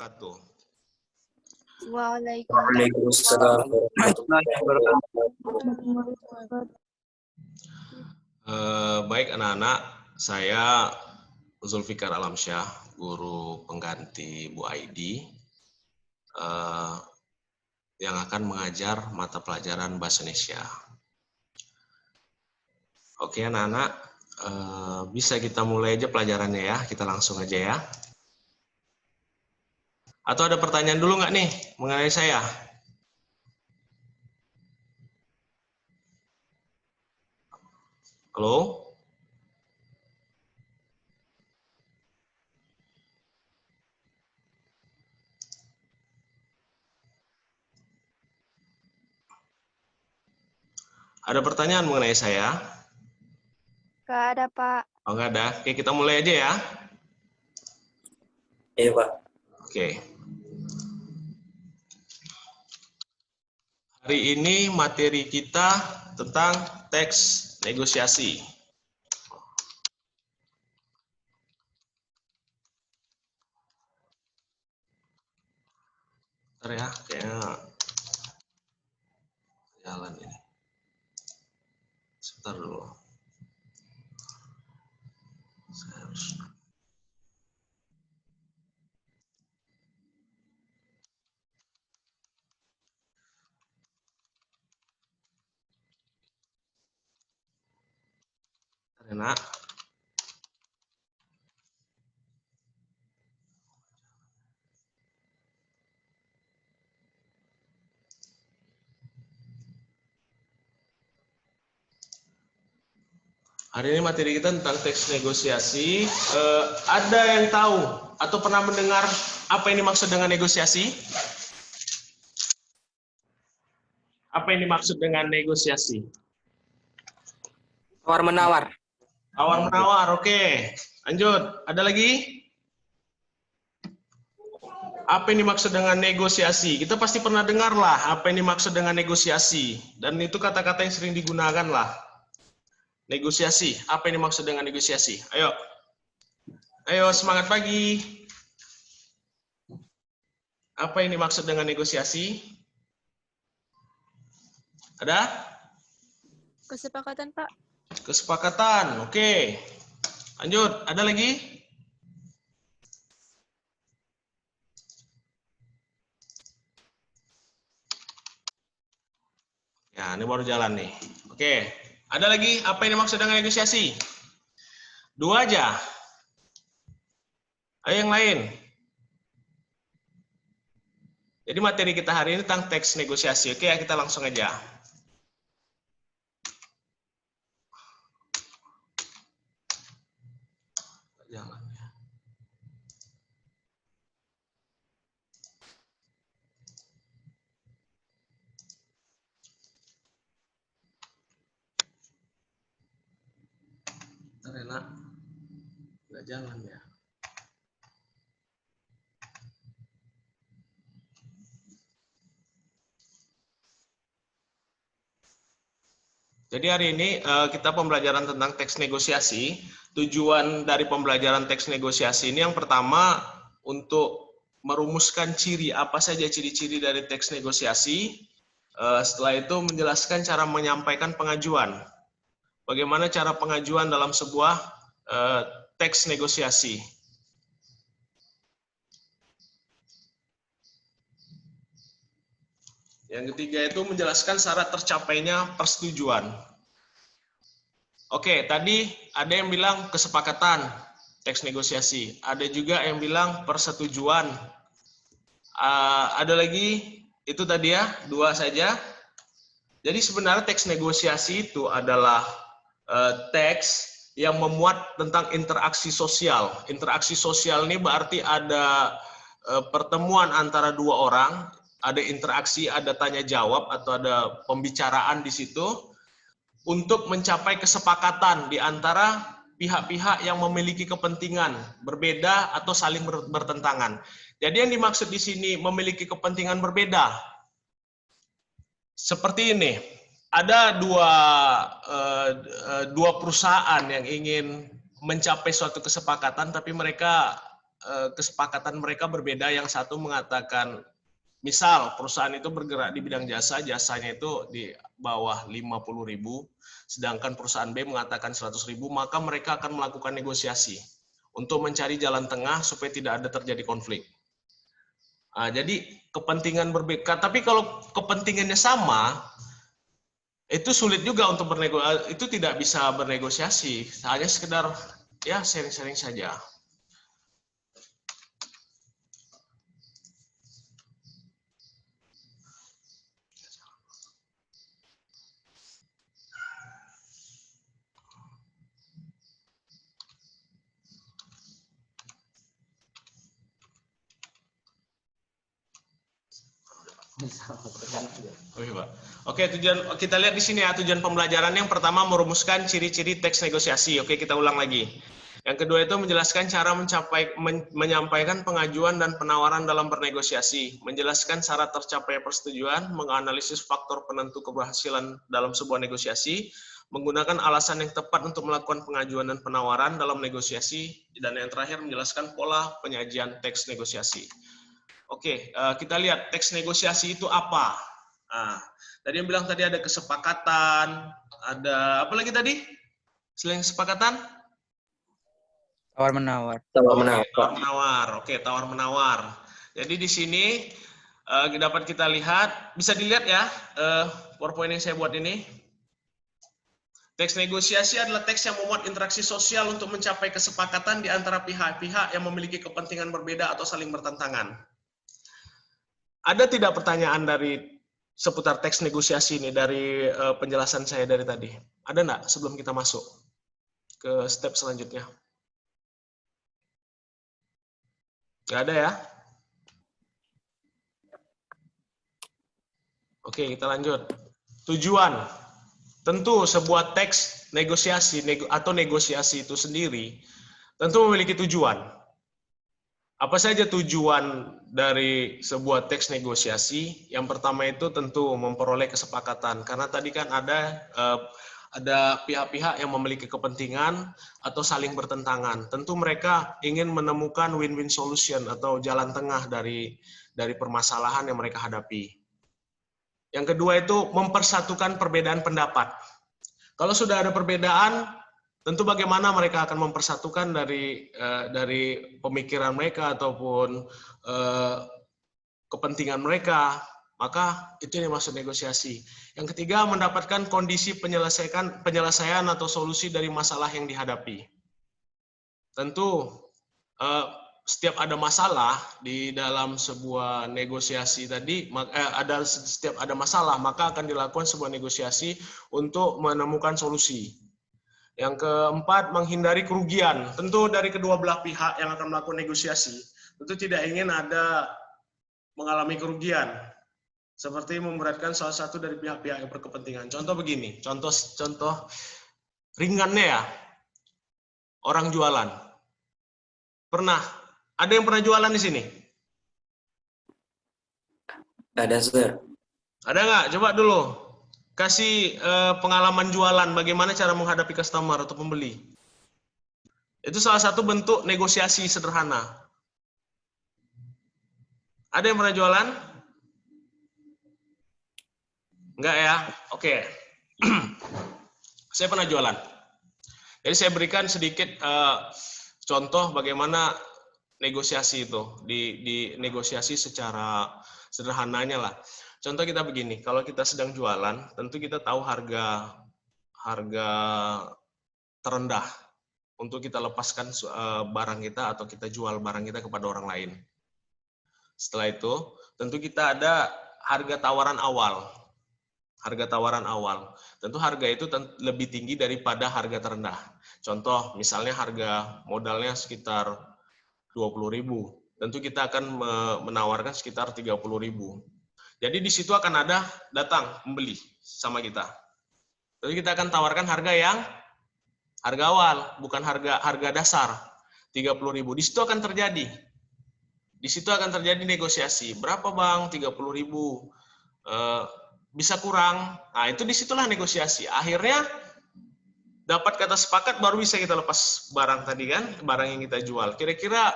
wabarakatuh. Waalaikumsalam warahmatullahi wabarakatuh. Baik anak-anak, saya Zulfikar Alamsyah, guru pengganti Bu Aidi, yang akan mengajar mata pelajaran Bahasa Indonesia. Oke anak-anak, bisa kita mulai aja pelajarannya ya, kita langsung aja ya. Atau ada pertanyaan dulu nggak nih mengenai saya? Halo? Ada pertanyaan mengenai saya? Nggak ada, Pak. Oh, nggak ada. Oke, kita mulai aja ya. Iya, Pak. Oke. Hari ini materi kita tentang teks negosiasi. Bentar ya, kayaknya jalan ini. Sebentar dulu. Saya harus... Enak. Hari ini materi kita tentang teks negosiasi. Ada yang tahu atau pernah mendengar apa yang dimaksud dengan negosiasi? Apa yang dimaksud dengan negosiasi? Tawar-menawar. Tawar-menawar, oke. Lanjut, ada lagi? Apa yang dimaksud dengan negosiasi? Kita pasti pernah dengar lah apa yang dimaksud dengan negosiasi. Dan itu kata-kata yang sering digunakan lah. Negosiasi, apa yang dimaksud dengan negosiasi? Ayo. Ayo, semangat pagi. Apa yang dimaksud dengan negosiasi? Ada? Kesepakatan, Pak. Kesepakatan, oke. Lanjut, ada lagi? Ya, ini baru jalan nih. Oke, ada lagi apa yang dimaksud dengan negosiasi? Dua aja. Ayo yang lain. Jadi materi kita hari ini tentang teks negosiasi. Oke, ya, kita langsung aja. Jangan ya. Enak. Nggak jalan ya. Jadi hari ini kita pembelajaran tentang teks negosiasi. Tujuan dari pembelajaran teks negosiasi ini yang pertama untuk merumuskan ciri apa saja ciri-ciri dari teks negosiasi. Setelah itu menjelaskan cara menyampaikan pengajuan. Bagaimana cara pengajuan dalam sebuah teks negosiasi. Yang ketiga itu menjelaskan syarat tercapainya persetujuan. Oke, tadi ada yang bilang kesepakatan teks negosiasi. Ada juga yang bilang persetujuan. Ada lagi, itu tadi ya, dua saja. Jadi sebenarnya teks negosiasi itu adalah teks yang memuat tentang interaksi sosial. Interaksi sosial ini berarti ada pertemuan antara dua orang, ada interaksi, ada tanya jawab atau ada pembicaraan di situ untuk mencapai kesepakatan di antara pihak-pihak yang memiliki kepentingan berbeda atau saling bertentangan. Jadi yang dimaksud di sini memiliki kepentingan berbeda. Seperti ini, ada dua perusahaan yang ingin mencapai suatu kesepakatan, tapi mereka kesepakatan mereka berbeda. Yang satu mengatakan, misal perusahaan itu bergerak di bidang jasa, jasanya itu di bawah 50.000, sedangkan perusahaan B mengatakan 100.000, maka mereka akan melakukan negosiasi untuk mencari jalan tengah supaya tidak ada terjadi konflik. Jadi kepentingan berbeda, tapi kalau kepentingannya sama, itu sulit juga untuk bernegosiasi, itu tidak bisa bernegosiasi, hanya sekedar ya sharing-sharing saja. Oke, tujuan kita lihat di sini ya, tujuan pembelajaran yang pertama merumuskan ciri-ciri teks negosiasi. Oke, kita ulang lagi. Yang kedua itu menjelaskan cara menyampaikan pengajuan dan penawaran dalam bernegosiasi, menjelaskan syarat tercapai persetujuan, menganalisis faktor penentu keberhasilan dalam sebuah negosiasi, menggunakan alasan yang tepat untuk melakukan pengajuan dan penawaran dalam negosiasi, dan yang terakhir menjelaskan pola penyajian teks negosiasi. Oke, kita lihat teks negosiasi itu apa. Tadi yang bilang tadi ada kesepakatan, ada apa lagi tadi? Selain kesepakatan? Tawar-menawar. Tawar-menawar. Oke, tawar-menawar. Jadi di sini dapat kita lihat, bisa dilihat ya, PowerPoint yang saya buat ini. Teks negosiasi adalah teks yang memuat interaksi sosial untuk mencapai kesepakatan di antara pihak-pihak yang memiliki kepentingan berbeda atau saling bertentangan. Ada tidak pertanyaan dari seputar teks negosiasi ini dari penjelasan saya dari tadi? Ada nggak sebelum kita masuk ke step selanjutnya? Nggak ada ya? Oke, kita lanjut. Tujuan. Tentu sebuah teks negosiasi atau negosiasi itu sendiri tentu memiliki tujuan. Apa saja tujuan dari sebuah teks negosiasi? Yang pertama itu tentu memperoleh kesepakatan, karena tadi kan ada pihak-pihak yang memiliki kepentingan atau saling bertentangan. Tentu mereka ingin menemukan win-win solution atau jalan tengah dari permasalahan yang mereka hadapi. Yang kedua itu mempersatukan perbedaan pendapat. Kalau sudah ada perbedaan, tentu bagaimana mereka akan mempersatukan dari pemikiran mereka ataupun kepentingan mereka, maka itu yang dimaksud negosiasi. Yang ketiga, mendapatkan kondisi penyelesaian atau solusi dari masalah yang dihadapi. Tentu setiap ada masalah di dalam sebuah negosiasi tadi, setiap ada masalah maka akan dilakukan sebuah negosiasi untuk menemukan solusi. Yang keempat, menghindari kerugian. Tentu dari kedua belah pihak yang akan melakukan negosiasi, tentu tidak ingin ada mengalami kerugian, seperti memberatkan salah satu dari pihak-pihak yang berkepentingan. Contoh begini, contoh ringannya ya, orang jualan. Ada yang pernah jualan di sini? Ada, Sir. Ada nggak? Coba dulu. Kasih pengalaman jualan, bagaimana cara menghadapi customer atau pembeli. Itu salah satu bentuk negosiasi sederhana. Ada yang pernah jualan? Enggak ya? Oke. Saya pernah jualan. Jadi saya berikan sedikit contoh bagaimana negosiasi itu. Di negosiasi secara sederhananya lah. Contoh kita begini, kalau kita sedang jualan, tentu kita tahu harga terendah untuk kita lepaskan barang kita atau kita jual barang kita kepada orang lain. Setelah itu, tentu kita ada harga tawaran awal. Harga tawaran awal. Tentu harga itu lebih tinggi daripada harga terendah. Contoh, misalnya harga modalnya sekitar 20.000. Tentu kita akan menawarkan sekitar 30.000. Jadi di situ akan ada datang pembeli sama kita. Jadi kita akan tawarkan harga awal, bukan harga dasar 30.000. Di situ akan terjadi. Di situ akan terjadi negosiasi. Berapa Bang? 30.000. Bisa kurang. Nah, itu disitulah negosiasi. Akhirnya dapat kata sepakat baru bisa kita lepas barang tadi kan, barang yang kita jual. Kira-kira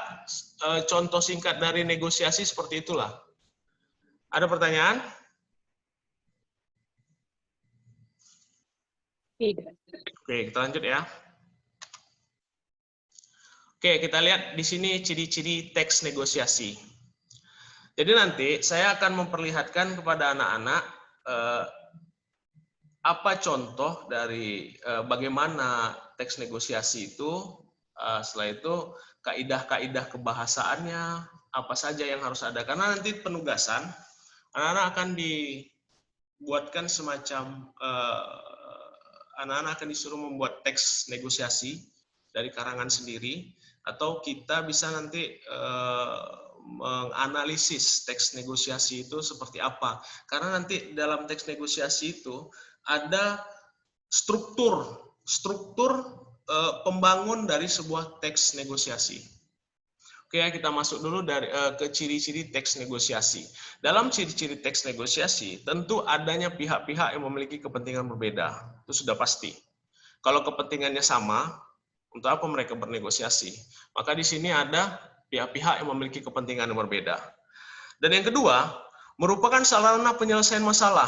contoh singkat dari negosiasi seperti itulah. Ada pertanyaan? Tidak. Oke, kita lanjut ya. Oke, kita lihat di sini ciri-ciri teks negosiasi. Jadi nanti saya akan memperlihatkan kepada anak-anak apa contoh dari bagaimana teks negosiasi itu. Setelah itu kaidah-kaidah kebahasaannya, apa saja yang harus ada. Karena nanti penugasan, anak-anak akan dibuatkan semacam, anak-anak akan disuruh membuat teks negosiasi dari karangan sendiri, atau kita bisa nanti menganalisis teks negosiasi itu seperti apa. Karena nanti dalam teks negosiasi itu ada struktur pembangun dari sebuah teks negosiasi. Oke, kita masuk dulu ke ciri-ciri teks negosiasi. Dalam ciri-ciri teks negosiasi, tentu adanya pihak-pihak yang memiliki kepentingan berbeda. Itu sudah pasti. Kalau kepentingannya sama, untuk apa mereka bernegosiasi? Maka di sini ada pihak-pihak yang memiliki kepentingan yang berbeda. Dan yang kedua, merupakan sarana penyelesaian masalah.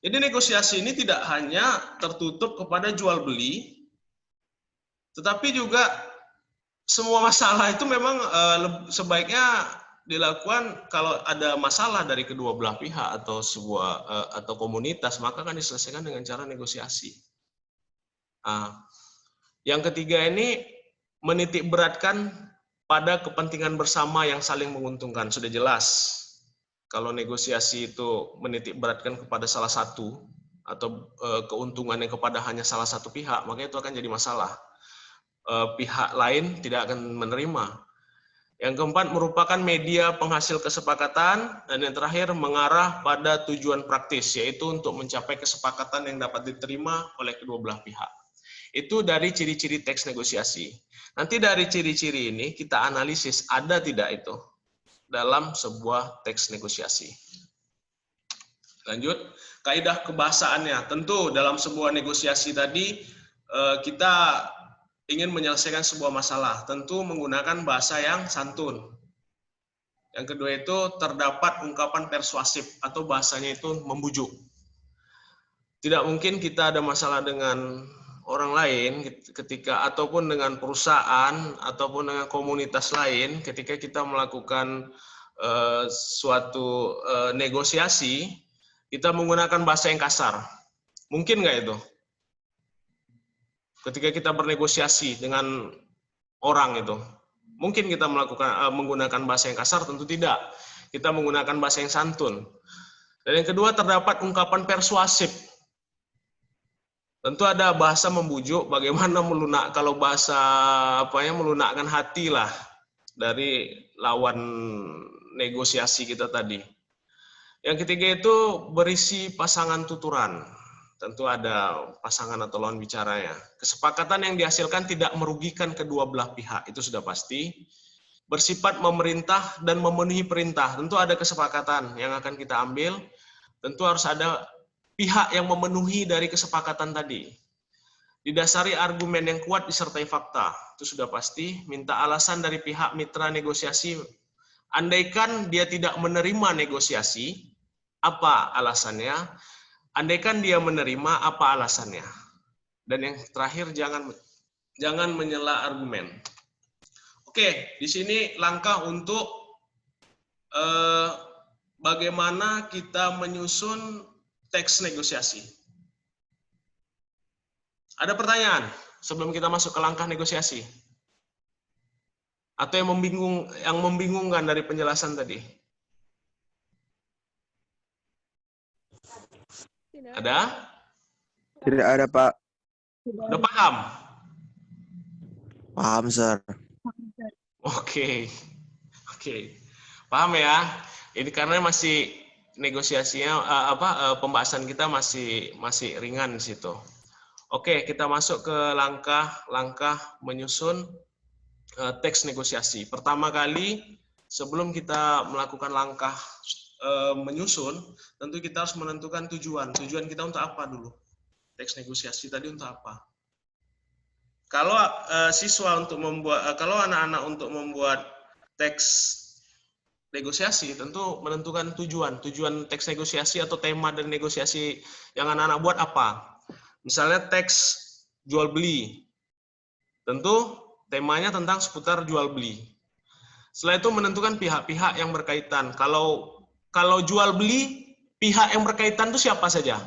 Jadi negosiasi ini tidak hanya tertutup kepada jual beli, tetapi juga semua masalah itu memang sebaiknya dilakukan kalau ada masalah dari kedua belah pihak atau atau komunitas, maka akan diselesaikan dengan cara negosiasi. Yang ketiga ini menitik beratkan pada kepentingan bersama yang saling menguntungkan. Sudah jelas kalau negosiasi itu menitik beratkan kepada salah satu atau keuntungan yang kepada hanya salah satu pihak, maka itu akan jadi masalah. Pihak lain tidak akan menerima. Yang keempat, merupakan media penghasil kesepakatan, dan yang terakhir mengarah pada tujuan praktis, yaitu untuk mencapai kesepakatan yang dapat diterima oleh kedua belah pihak. Itu dari ciri-ciri teks negosiasi. Nanti dari ciri-ciri ini kita analisis ada tidak itu dalam sebuah teks negosiasi. Lanjut, kaidah kebahasaannya. Tentu dalam sebuah negosiasi tadi kita ingin menyelesaikan sebuah masalah, tentu menggunakan bahasa yang santun. Yang kedua itu terdapat ungkapan persuasif atau bahasanya itu membujuk. Tidak mungkin kita ada masalah dengan orang lain ketika ataupun dengan perusahaan ataupun dengan komunitas lain ketika kita melakukan suatu negosiasi, kita menggunakan bahasa yang kasar. Mungkin nggak itu? Ketika kita bernegosiasi dengan orang itu, mungkin kita menggunakan bahasa yang kasar? Tentu tidak. Kita menggunakan bahasa yang santun. Dan yang kedua, terdapat ungkapan persuasif. Tentu ada bahasa membujuk, bagaimana kalau bahasa melunakkan hati lah dari lawan negosiasi kita tadi. Yang ketiga itu berisi pasangan tuturan. Tentu ada pasangan atau lawan bicaranya. Kesepakatan yang dihasilkan tidak merugikan kedua belah pihak, itu sudah pasti. Bersifat memerintah dan memenuhi perintah. Tentu ada kesepakatan yang akan kita ambil. Tentu harus ada pihak yang memenuhi dari kesepakatan tadi. Didasari argumen yang kuat disertai fakta. Itu sudah pasti. Minta alasan dari pihak mitra negosiasi. Andaikan dia tidak menerima negosiasi, apa alasannya? Andaikan dia menerima, apa alasannya? Dan yang terakhir, jangan menyela argumen. Oke, di sini langkah untuk bagaimana kita menyusun teks negosiasi. Ada pertanyaan sebelum kita masuk ke langkah negosiasi? Atau yang membingungkan dari penjelasan tadi? Ada? Tidak ada, Pak. Udah paham? Paham, Sir. Oke. Paham ya? Ini karena masih negosiasinya pembahasan kita masih ringan di situ. Oke, kita masuk ke langkah menyusun teks negosiasi. Pertama kali sebelum kita melakukan langkah menyusun, tentu kita harus menentukan tujuan. Tujuan kita untuk apa dulu? Teks negosiasi tadi untuk apa? kalau siswa untuk membuat, kalau anak-anak untuk membuat teks negosiasi tentu menentukan tujuan teks negosiasi atau tema dari negosiasi yang anak-anak buat apa. Misalnya teks jual beli, tentu temanya tentang seputar jual beli. Setelah itu menentukan pihak-pihak yang berkaitan. Kalau jual beli, pihak yang berkaitan itu siapa saja?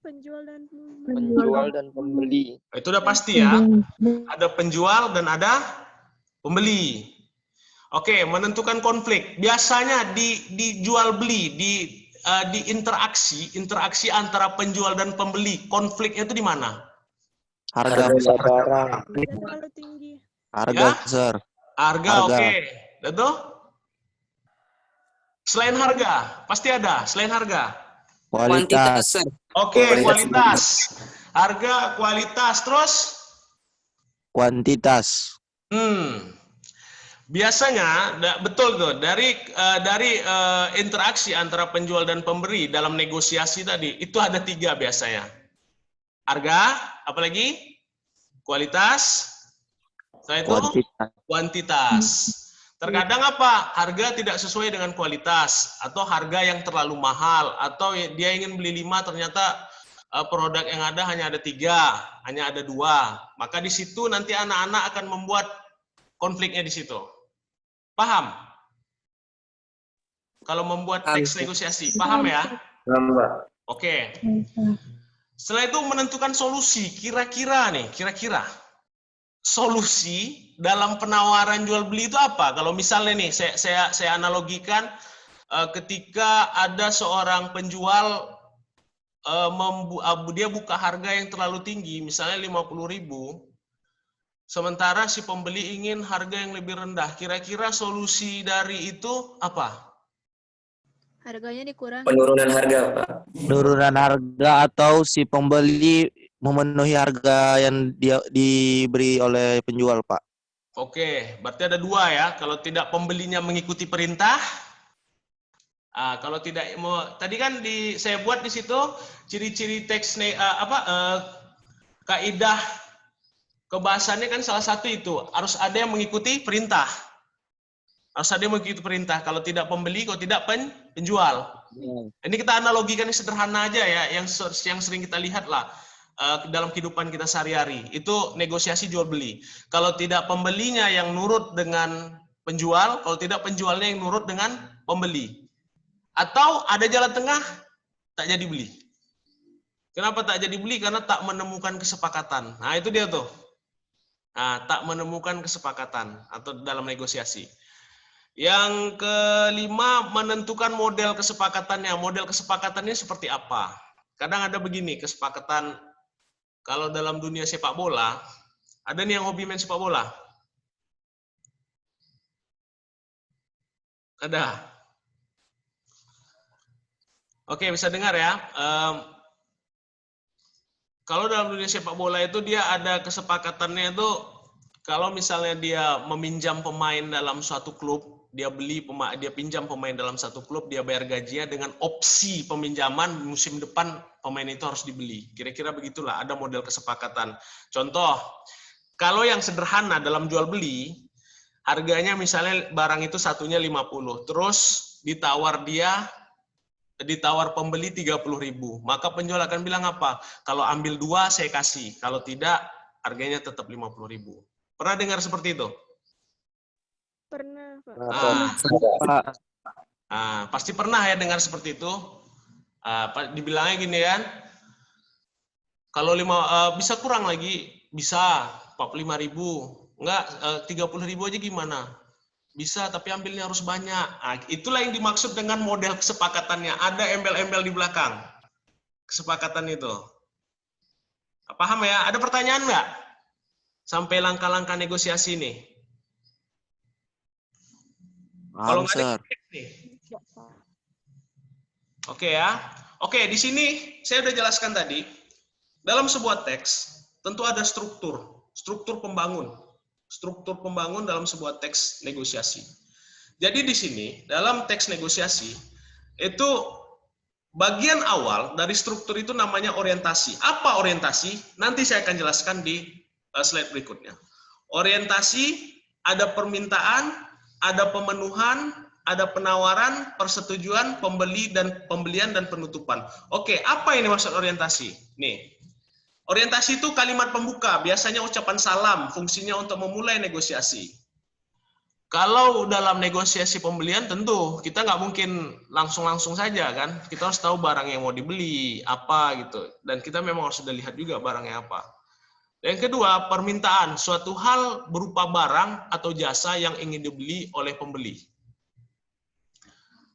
Penjual dan Penjual dan pembeli. Itu udah pasti ya. Ada penjual dan ada pembeli. Oke, menentukan konflik. Biasanya di jual beli, di interaksi antara penjual dan pembeli, konfliknya itu di mana? Harga barang. terlalu tinggi. Harga, Ya? Sir. Harga, Harga. oke. Betul? Selain harga, pasti ada. Selain harga. Kuantitas, Kualitas. Sir. Oke, Kualitas. kualitas. Harga, kualitas, terus? Kuantitas. Biasanya, betul tuh, dari interaksi antara penjual dan pemberi dalam negosiasi tadi, itu ada 3 biasanya. Harga, apalagi? Kualitas, setelah itu kuantitas. Terkadang apa? Harga tidak sesuai dengan kualitas, atau harga yang terlalu mahal, atau dia ingin beli 5 ternyata produk yang ada hanya ada 3, hanya ada 2. Maka di situ nanti anak-anak akan membuat konfliknya di situ. Paham? Kalau membuat teks negosiasi, paham ya? Oke. Setelah itu menentukan solusi. Kira-kira solusi dalam penawaran jual beli itu apa? Kalau misalnya nih, saya analogikan ketika ada seorang penjual dia buka harga yang terlalu tinggi, misalnya 50.000, sementara si pembeli ingin harga yang lebih rendah. Kira-kira solusi dari itu apa? Harganya dikurangi. Penurunan harga, Pak. Penurunan harga atau si pembeli memenuhi harga yang dia diberi oleh penjual, Pak. Oke, berarti ada 2 ya. Kalau tidak pembelinya mengikuti perintah. Kalau tidak tadi kan saya buat di situ ciri-ciri teks kaidah kebahasannya kan salah satu itu harus ada yang mengikuti perintah. Harus ada yang mengikuti perintah. Kalau tidak pembeli, kalau tidak penjual. Ini kita analogikan yang sederhana aja ya, yang sering kita lihat lah dalam kehidupan kita sehari-hari. Itu negosiasi jual beli. Kalau tidak pembelinya yang nurut dengan penjual, kalau tidak penjualnya yang nurut dengan pembeli. Atau ada jalan tengah, tak jadi beli. Kenapa tak jadi beli? Karena tak menemukan kesepakatan. Nah itu dia tuh. Tak menemukan kesepakatan atau dalam negosiasi. Yang kelima, menentukan model kesepakatannya. Model kesepakatannya seperti apa? Kadang ada begini, kesepakatan kalau dalam dunia sepak bola, ada nih yang hobi main sepak bola? Ada? Oke, bisa dengar ya. Kalau dalam dunia sepak bola itu dia ada kesepakatannya itu, kalau misalnya dia meminjam pemain dalam suatu klub, dia pinjam pemain dalam satu klub, dia bayar gajinya dengan opsi peminjaman musim depan pemain itu harus dibeli. Kira-kira begitulah, ada model kesepakatan. Contoh, kalau yang sederhana dalam jual beli, harganya misalnya barang itu satunya 50, terus ditawar pembeli 30.000. Maka penjual akan bilang apa? Kalau ambil 2 saya kasih, kalau tidak harganya tetap 50.000. Pernah dengar seperti itu? Pernah, Pak. Pak. Pasti pernah ya dengar seperti itu. Dibilangnya gini kan, kalau bisa kurang lagi, bisa 45.000, enggak 30.000 aja gimana? Bisa, tapi ambilnya harus banyak. Itulah yang dimaksud dengan model kesepakatannya. Ada embel-embel di belakang kesepakatan itu. Paham ya? Ada pertanyaan nggak? Sampai langkah-langkah negosiasi nih. Kalau nggak ada nih. Oke ya. Oke, di sini saya udah jelaskan tadi. Dalam sebuah teks tentu ada struktur pembangun. Struktur pembangun dalam sebuah teks negosiasi. Jadi di sini dalam teks negosiasi itu bagian awal dari struktur itu namanya orientasi. Apa orientasi? Nanti saya akan jelaskan di slide berikutnya. Orientasi, ada permintaan, ada pemenuhan, ada penawaran, persetujuan, pembelian dan penutupan. Oke, apa ini maksud orientasi? Nih, orientasi itu kalimat pembuka, biasanya ucapan salam, fungsinya untuk memulai negosiasi. Kalau dalam negosiasi pembelian tentu kita nggak mungkin langsung saja kan, kita harus tahu barang yang mau dibeli apa gitu, dan kita memang harus sudah lihat juga barangnya apa. Yang kedua, permintaan, suatu hal berupa barang atau jasa yang ingin dibeli oleh pembeli.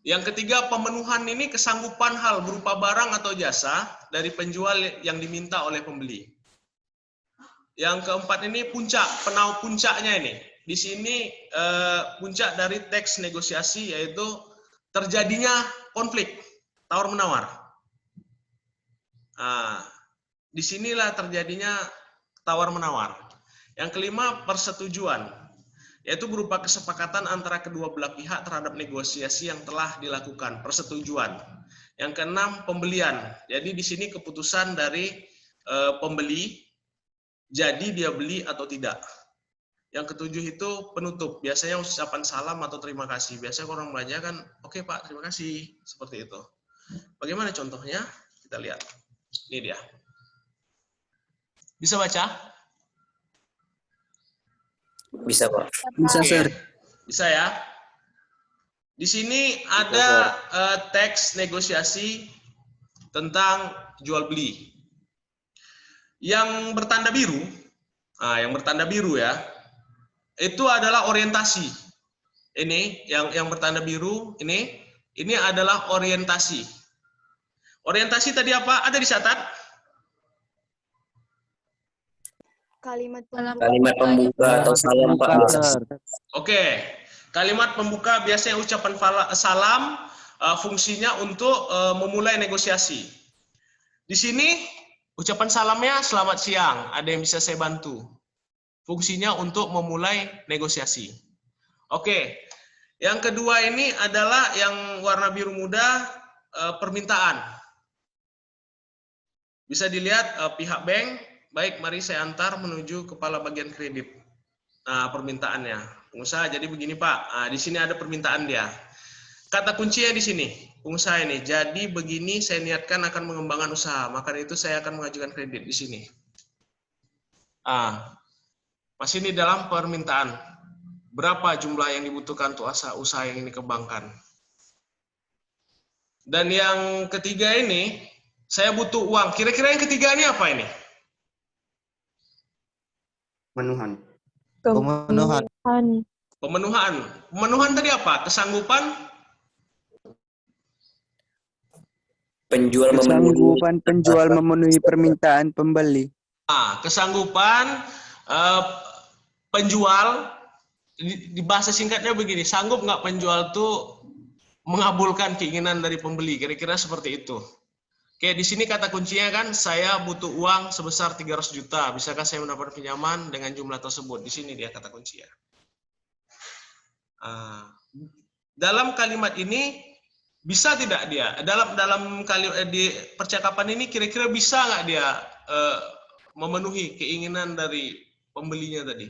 Yang ketiga, pemenuhan ini kesanggupan hal berupa barang atau jasa dari penjual yang diminta oleh pembeli. Yang keempat ini puncak, puncaknya ini. Di sini puncak dari teks negosiasi yaitu terjadinya konflik tawar-menawar. Nah, disinilah terjadinya tawar-menawar. Yang kelima, persetujuan, yaitu berupa kesepakatan antara kedua belah pihak terhadap negosiasi yang telah dilakukan, persetujuan. Yang keenam, pembelian. Jadi di sini keputusan dari pembeli, jadi dia beli atau tidak. Yang ketujuh itu penutup, biasanya ucapan salam atau terima kasih. Biasanya orang belanja kan, oke Pak, terima kasih, seperti itu. Bagaimana contohnya? Kita lihat. Ini dia. Bisa baca? Bisa, Pak. Bisa, Oke. Sir. Bisa ya. Di sini ada teks negosiasi tentang jual beli. Yang bertanda biru, ya, itu adalah orientasi. Ini yang bertanda biru ini adalah orientasi. Orientasi tadi apa? Ada dicatat? Kalimat Kalimat pembuka atau salam, Pak. Sir. Oke. Kalimat pembuka biasanya ucapan salam, fungsinya untuk memulai negosiasi. Di sini ucapan salamnya selamat siang, ada yang bisa saya bantu. Fungsinya untuk memulai negosiasi. Oke. Yang kedua ini adalah yang warna biru muda, permintaan. Bisa dilihat pihak bank, baik mari saya antar menuju kepala bagian kredit. Nah, permintaannya. Pengusaha, jadi begini Pak, nah, di sini ada permintaan dia. Kata kuncinya di sini, pengusaha ini, jadi begini saya niatkan akan mengembangkan usaha, maka itu saya akan mengajukan kredit di sini. Masih ini dalam permintaan. Berapa jumlah yang dibutuhkan untuk usaha yang ini dikembangkan. Dan yang ketiga ini, saya butuh uang. Kira-kira yang ketiga ini apa ini? Pemenuhan. Pemenuhan. Pemenuhan. Pemenuhan tadi apa? Kesanggupan? Penjual Kesanggupan penjual memenuhi permintaan pembeli. Kesanggupan penjual, di bahasa singkatnya begini, sanggup nggak penjual tuh mengabulkan keinginan dari pembeli, kira-kira seperti itu. Oke, di sini kata kuncinya kan, saya butuh uang sebesar 300 juta, bisakah saya mendapat pinjaman dengan jumlah tersebut? Di sini dia kata kuncinya. Dalam kalimat ini, bisa tidak dia, dalam di percakapan ini kira-kira bisa nggak dia memenuhi keinginan dari pembelinya tadi?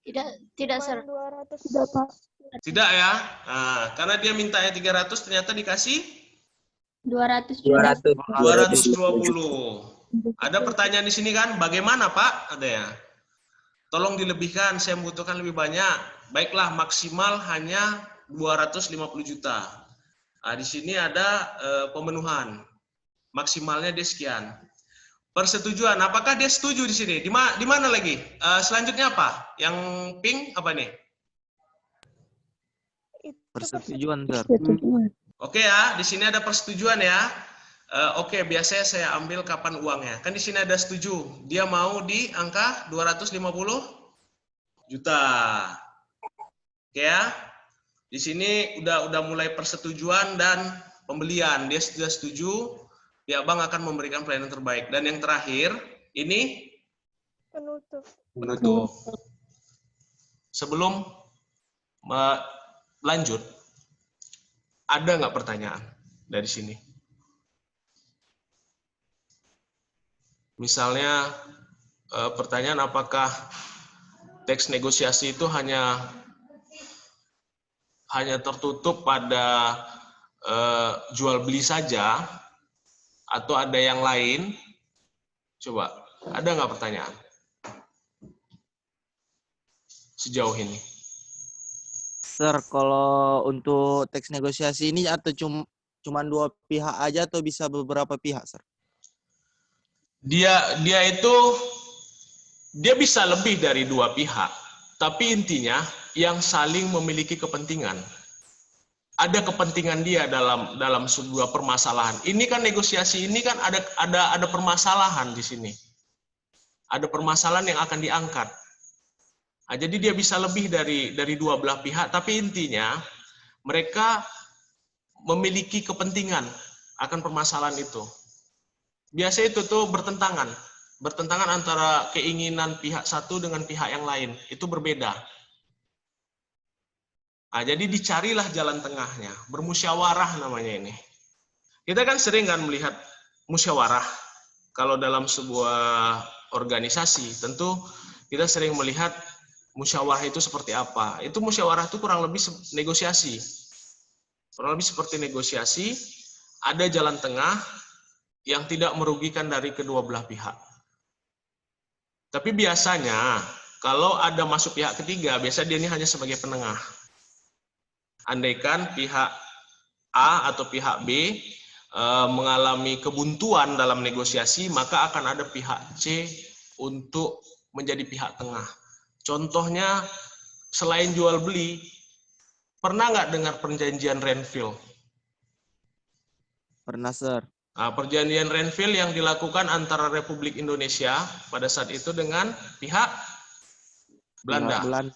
Tidak, Sir. 200. Tidak, Pak. Tidak ya, karena dia mintanya 300, ternyata dikasih 200. 220. Ada pertanyaan di sini kan, bagaimana Pak? Ada ya. Tolong dilebihkan, saya membutuhkan lebih banyak. Baiklah, maksimal hanya 250 juta. Di sini ada pemenuhan. Maksimalnya dia sekian. Persetujuan, apakah dia setuju di sini? Di mana lagi? Selanjutnya apa? Yang pink apa nih? Persetujuan, Sir. Oke ya, di sini ada persetujuan ya. Oke, biasanya saya ambil kapan uangnya. Kan di sini ada setuju. Dia mau di angka 250 juta. Oke ya. Di sini udah mulai persetujuan dan pembelian. Dia sudah setuju. Pihak bank akan memberikan pelayanan terbaik. Dan yang terakhir, ini penutup. Sebelum lanjut, ada nggak pertanyaan dari sini? Misalnya pertanyaan apakah teks negosiasi itu hanya tertutup pada jual beli saja atau ada yang lain? Coba, ada nggak pertanyaan sejauh ini? Sir, kalau untuk teks negosiasi ini atau cuman dua pihak aja atau bisa beberapa pihak, Sir? Dia bisa lebih dari dua pihak, tapi intinya yang saling memiliki kepentingan. Ada kepentingan dia dalam sebuah permasalahan. Ini kan negosiasi ini kan ada permasalahan di sini. Ada permasalahan yang akan diangkat. Nah, jadi dia bisa lebih dari dua belah pihak, tapi intinya mereka memiliki kepentingan akan permasalahan itu. Biasa itu tuh bertentangan antara keinginan pihak satu dengan pihak yang lain, itu berbeda. Nah, jadi dicarilah jalan tengahnya, bermusyawarah namanya ini. Kita kan sering kan melihat musyawarah. Kalau dalam sebuah organisasi, tentu kita sering melihat musyawarah itu seperti apa. Itu musyawarah itu kurang lebih negosiasi. Kurang lebih seperti negosiasi, ada jalan tengah yang tidak merugikan dari kedua belah pihak. Tapi biasanya, kalau ada masuk pihak ketiga, biasa dia ini hanya sebagai penengah. Andaikan pihak A atau pihak B mengalami kebuntuan dalam negosiasi, maka akan ada pihak C untuk menjadi pihak tengah. Contohnya, selain jual beli, pernah nggak dengar perjanjian Renville? Pernah, Sir. Nah, perjanjian Renville yang dilakukan antara Republik Indonesia pada saat itu dengan pihak Belanda.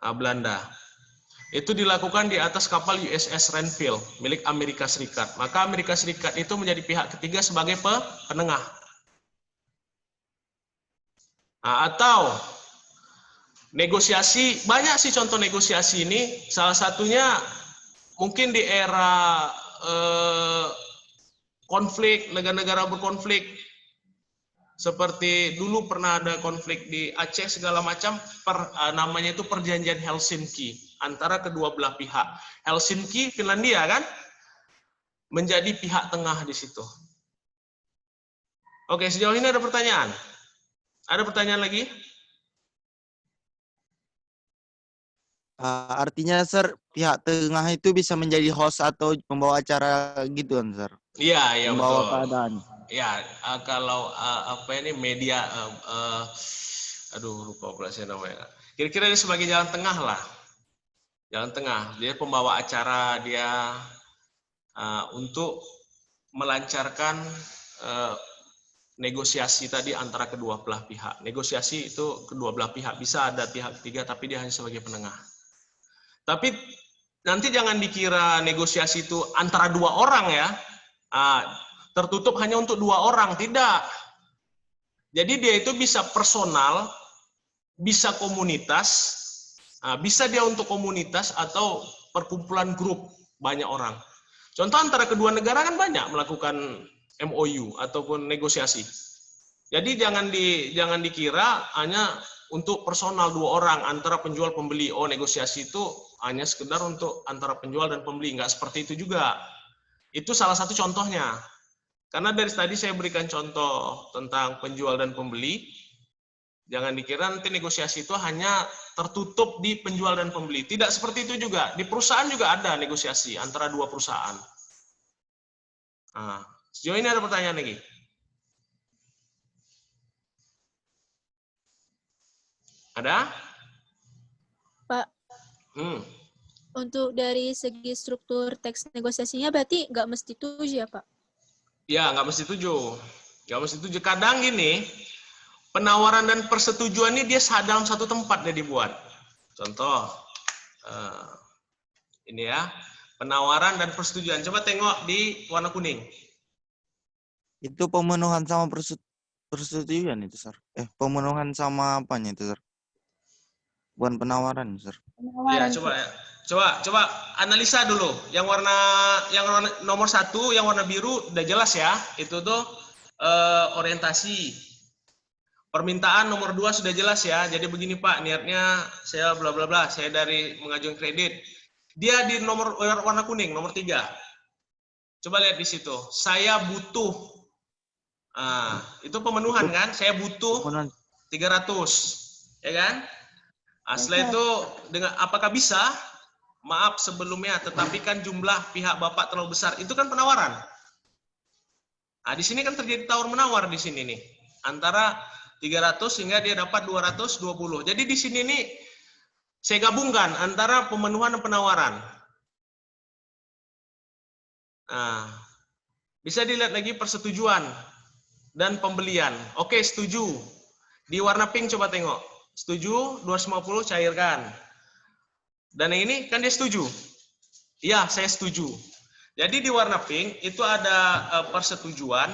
Belanda. Itu dilakukan di atas kapal USS Renville milik Amerika Serikat. Maka Amerika Serikat itu menjadi pihak ketiga sebagai penengah. Nah, atau negosiasi, banyak sih contoh negosiasi ini. Salah satunya mungkin di era konflik, negara-negara berkonflik. Seperti dulu pernah ada konflik di Aceh segala macam, namanya itu perjanjian Helsinki antara kedua belah pihak. Helsinki, Finlandia kan, menjadi pihak tengah di situ. Oke, sejauh ini ada pertanyaan? Ada pertanyaan lagi? Artinya, Sir, pihak tengah itu bisa menjadi host atau pembawa acara gitu kan, Sir? Iya, Pembawa betul. keadaan. Ya, kalau apa ini media, aduh lupa pula saya namanya. Kira-kira dia sebagai jalan tengah lah, jalan tengah. Dia pembawa acara, dia untuk melancarkan negosiasi tadi antara kedua belah pihak. Negosiasi itu kedua belah pihak, bisa ada pihak ketiga, tapi dia hanya sebagai penengah. Tapi nanti jangan dikira negosiasi itu antara dua orang ya. Tertutup hanya untuk dua orang, tidak. Jadi dia itu bisa personal, bisa komunitas, bisa dia untuk komunitas atau perkumpulan grup banyak orang. Contoh antara kedua negara kan banyak melakukan MOU ataupun negosiasi. Jadi jangan dikira hanya untuk personal dua orang antara penjual pembeli. Oh, negosiasi itu hanya sekedar untuk antara penjual dan pembeli, nggak seperti itu juga. Itu salah satu contohnya. Karena dari tadi saya berikan contoh tentang penjual dan pembeli. Jangan dikira nanti negosiasi itu hanya tertutup di penjual dan pembeli. Tidak seperti itu juga. Di perusahaan juga ada negosiasi antara dua perusahaan. Nah, sejauh ini ada pertanyaan lagi? Ada? Pak, untuk dari segi struktur teks negosiasinya berarti nggak mesti 7 ya, Pak? Ya, nggak mesti 7. Nggak mesti 7. Kadang gini, penawaran dan persetujuan ini dia dalam satu tempat dia dibuat. Contoh, ini ya, penawaran dan persetujuan. Coba tengok di warna kuning. Itu pemenuhan sama persetujuan itu, Sir. Pemenuhan sama apanya itu, Sir? Bukan penawaran, Sir. Ya, coba analisa dulu. Yang warna nomor 1, yang warna biru udah jelas ya. Itu tuh orientasi. Permintaan nomor 2 sudah jelas ya. Jadi begini Pak, niatnya saya bla bla bla, saya dari mengajukan kredit. Dia di nomor warna kuning, nomor 3. Coba lihat di situ. Saya butuh. Itu pemenuhan kan? Saya butuh Pemenuhan. 300. Ya kan? Setelah itu dengan apakah bisa? Maaf sebelumnya, tetapi kan jumlah pihak Bapak terlalu besar. Itu kan penawaran. Di sini kan terjadi tawar menawar di sini nih. Antara 300 sehingga dia dapat 220. Jadi di sini nih saya gabungkan antara pemenuhan dan penawaran. Bisa dilihat lagi persetujuan dan pembelian. Oke, setuju. Di warna pink coba tengok. Setuju, 250 cairkan. Dan yang ini kan dia setuju. Iya, saya setuju. Jadi di warna pink itu ada persetujuan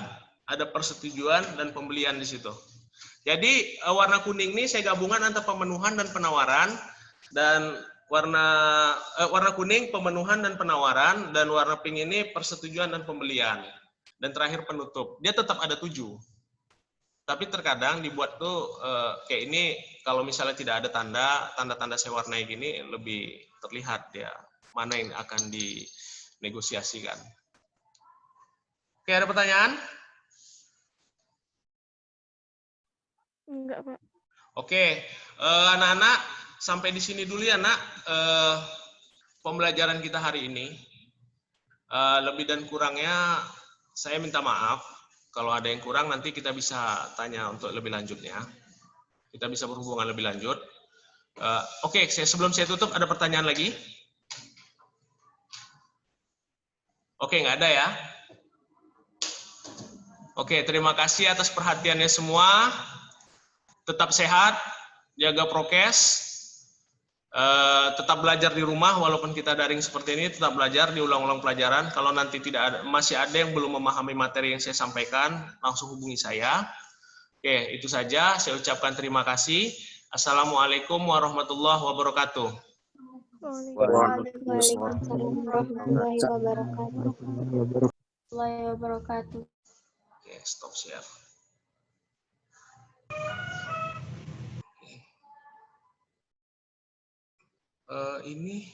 dan pembelian di situ. Jadi warna kuning ini saya gabungan antara pemenuhan dan penawaran, dan warna kuning pemenuhan dan penawaran, dan warna pink ini persetujuan dan pembelian. Dan terakhir penutup. Dia tetap ada 7. Tapi terkadang dibuat tuh kayak ini, kalau misalnya tidak ada tanda-tanda saya warnai gini, lebih terlihat ya mana yang akan dinegosiasikan. Oke, ada pertanyaan? Enggak, Pak. Oke, anak-anak sampai di sini dulu ya, Nak. Pembelajaran kita hari ini. Lebih dan kurangnya saya minta maaf. Kalau ada yang kurang nanti kita bisa tanya untuk lebih lanjutnya. Kita bisa berhubungan lebih lanjut. Oke, sebelum saya tutup ada pertanyaan lagi? Oke, nggak ada ya? Oke, terima kasih atas perhatiannya semua. Tetap sehat, jaga prokes, tetap belajar di rumah walaupun kita daring seperti ini, tetap belajar, diulang-ulang pelajaran. Kalau nanti masih ada yang belum memahami materi yang saya sampaikan, langsung hubungi saya. Oke, itu saja. Saya ucapkan terima kasih. Assalamualaikum warahmatullahi wabarakatuh. Waalaikumsalam warahmatullahi wabarakatuh. Oke, stop share. Ini